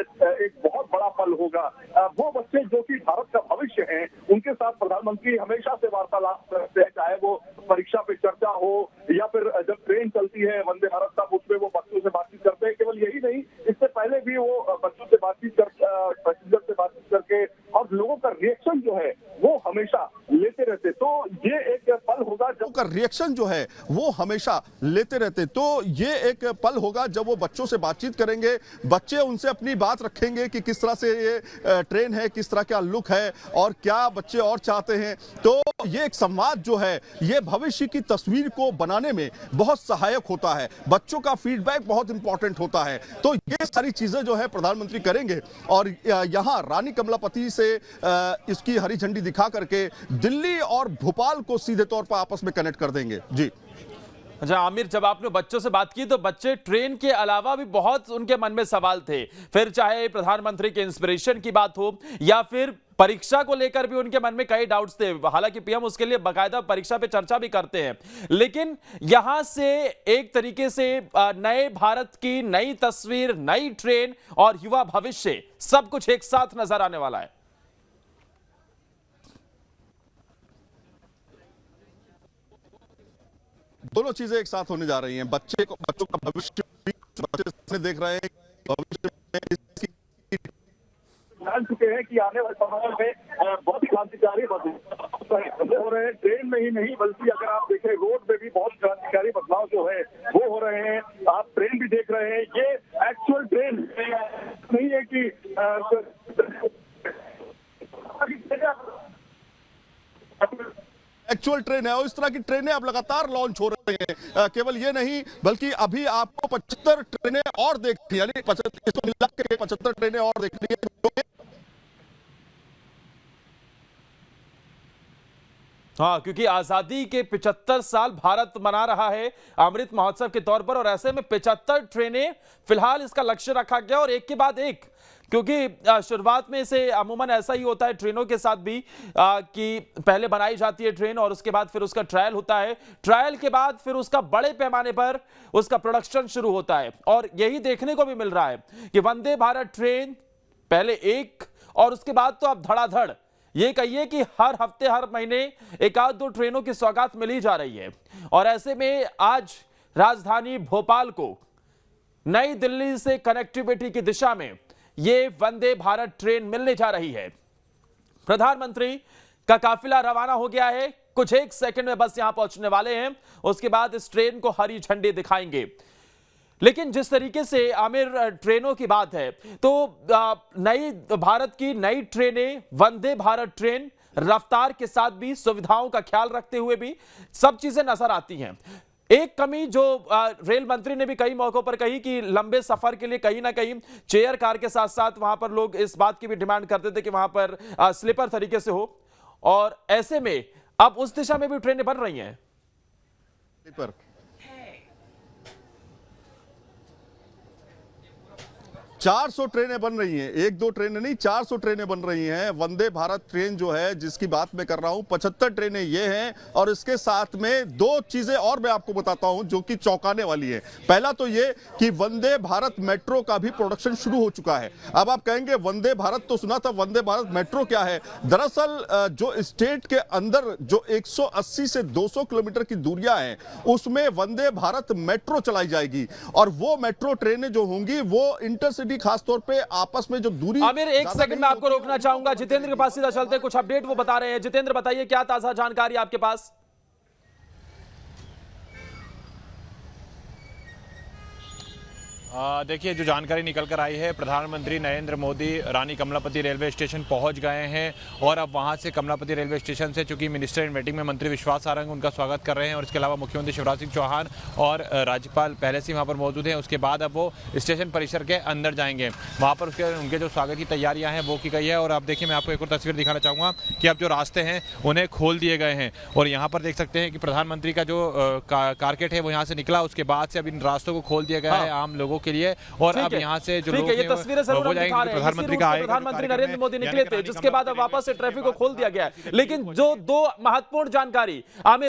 एक बहुत बड़ा पल होगा। वो बच्चे जो कि भारत का भविष्य हैं उनके साथ प्रधानमंत्री हमेशा से वार्तालाप करते हैं, चाहे वो परीक्षा पे चर्चा हो या फिर जब ट्रेन चलती है वंदे भारत तब उसमें वो बच्चों से बातचीत करते हैं। केवल यही नहीं, इससे पहले भी वो बच्चों से बातचीत पैसेंजर से बातचीत करके और लोगों का रिएक्शन जो है वो हमेशा लेते रहते। तो ये एक पल होगा जब का रिएक्शन जो है वो हमेशा लेते रहते। तो ये एक पल होगा जब वो बच्चों से बातचीत करेंगे, बच्चे उनसे अपनी बात रखेंगे कि किस तरह से ये ट्रेन है, किस तरह का लुक है और क्या बच्चे और चाहते हैं। तो ये एक संवाद जो है ये भविष्य की तस्वीर को बनाने में बहुत सहायक होता है। बच्चों का फीडबैक बहुत इंपॉर्टेंट होता है। तो ये सारी चीजें जो है प्रधानमंत्री करेंगे और यहाँ रानी कमलापति से इसकी हरी झंडी दिखा करके दिल्ली और भोपाल को सीधे तौर पर आपस में कनेक्ट कर देंगे। जी अच्छा आमिर, जब आपने बच्चों से बात की तो बच्चे ट्रेन के अलावा भी बहुत उनके मन में सवाल थे, फिर चाहे प्रधानमंत्री के इंस्पिरेशन की बात हो या फिर परीक्षा को लेकर भी उनके मन में कई डाउट्स थे। हालांकि पीएम उसके लिए बाकायदा परीक्षा पे चर्चा भी करते हैं, लेकिन यहां से एक तरीके से नए भारत की नई तस्वीर, नई ट्रेन और युवा भविष्य सब कुछ एक साथ नजर आने वाला है। दोनों चीजें एक साथ होने जा रही हैं। बच्चों का भविष्य बच्चे देख रहे हैं, भविष्य में जान चुके हैं कि आने वाले समय में बहुत ही क्रांतिकारी बदलाव हो रहे हैं। ट्रेन में ही नहीं बल्कि अगर आप देखें रोड में भी बहुत क्रांतिकारी बदलाव जो है वो हो रहे हैं। आप ट्रेन भी देख रहे हैं, ये एक्चुअल ट्रेन नहीं है कि एक्चुअल ट्रेन है और इस तरह की ट्रेनें अब लगातार लॉन्च हो रही हैं। केवल ये नहीं बल्कि अभी आपको 75 ट्रेनें और देखनी, यानी 75 ट्रेनें और देखनी है। हाँ, क्योंकि आजादी के 75 साल भारत मना रहा है अमृत महोत्सव के तौर पर और ऐसे में 75 ट्रेनें फिलहाल इसका लक्ष्य रखा गया और एक के बाद एक, क्योंकि शुरुआत में से अमूमन ऐसा ही होता है ट्रेनों के साथ भी कि पहले बनाई जाती है ट्रेन और उसके बाद फिर उसका ट्रायल होता है, ट्रायल के बाद फिर उसका बड़े पैमाने पर उसका प्रोडक्शन शुरू होता है। और यही देखने को भी मिल रहा है कि वंदे भारत ट्रेन पहले एक और उसके बाद तो अब धड़ाधड़, ये कहिए कि हर हफ्ते हर महीने एक आध दो ट्रेनों की सौगात मिली जा रही है। और ऐसे में आज राजधानी भोपाल को नई दिल्ली से कनेक्टिविटी की दिशा में ये वंदे भारत ट्रेन मिलने जा रही है। प्रधानमंत्री का काफिला रवाना हो गया है, कुछ एक सेकंड में बस यहां पहुंचने वाले हैं, उसके बाद इस ट्रेन को हरी झंडी दिखाएंगे। लेकिन जिस तरीके से आमिर ट्रेनों की बात है तो नई भारत की नई ट्रेनें, वंदे भारत ट्रेन रफ्तार के साथ भी, सुविधाओं का ख्याल रखते हुए भी सब चीजें नजर आती हैं। एक कमी जो रेल मंत्री ने भी कई मौकों पर कही कि लंबे सफर के लिए कहीं ना कहीं चेयर कार के साथ साथ वहां पर लोग इस बात की भी डिमांड करते थे कि वहां पर स्लीपर तरीके से हो, और ऐसे में अब उस दिशा में भी ट्रेनें बन रही हैं। 400 ट्रेनें बन रही हैं, एक दो ट्रेनें नहीं 400 ट्रेनें बन रही हैं। वंदे भारत ट्रेन जो है जिसकी बात मैं कर रहा हूं 75 ट्रेनें ये हैं और इसके साथ में दो चीजें और मैं आपको बताता हूं जो कि चौंकाने वाली है। पहला तो ये कि वंदे भारत मेट्रो का भी प्रोडक्शन शुरू हो चुका है। अब आप कहेंगे वंदे भारत तो सुना था, वंदे भारत मेट्रो क्या है? दरअसल जो स्टेट के अंदर जो 180 से 200 किलोमीटर की दूरियां हैं उसमें वंदे भारत मेट्रो चलाई जाएगी और वो मेट्रो ट्रेनें जो होंगी वो इंटरसिटी क्योंकि खासतौर पे आपस में जो दूरी आमिर, एक सेकंड में आपको रोकना चाहूंगा। जितेंद्र के पास सीधा चलते हैं, कुछ अपडेट वो बता रहे हैं। जितेंद्र, बताइए क्या ताजा जानकारी आपके पास? देखिए, जो जानकारी निकल कर आई है, प्रधानमंत्री नरेंद्र मोदी रानी कमलापति रेलवे स्टेशन पहुंच गए हैं और अब वहां से कमलापति रेलवे स्टेशन से, चूंकि मिनिस्टर इन वेटिंग में मंत्री विश्वास सारंग उनका स्वागत कर रहे हैं और इसके अलावा मुख्यमंत्री शिवराज सिंह चौहान और राज्यपाल पहले से वहां पर मौजूद हैं। उसके बाद अब वो स्टेशन परिसर के अंदर जाएंगे, वहां पर उनके जो स्वागत की तैयारियां हैं वो की गई है। और अब देखिए, मैं आपको एक और तस्वीर दिखाना चाहूँगा कि अब जो रास्ते हैं उन्हें खोल दिए गए हैं और यहाँ पर देख सकते हैं कि प्रधानमंत्री का जो कारकेट है वो यहाँ से निकला, उसके बाद से अब इन रास्तों को खोल दिया गया है आम लोगों के लिए। और अब यहाँ से जो लोग ये तस्वीरें जरूर हम दिखा रहे हैं। प्रधानमंत्री नरेंद्र मोदी निकले थे, जिसके बाद अब वापस से ट्रैफिक को खोल दिया गया है। लेकिन जो दो महत्वपूर्ण जानकारी आमिर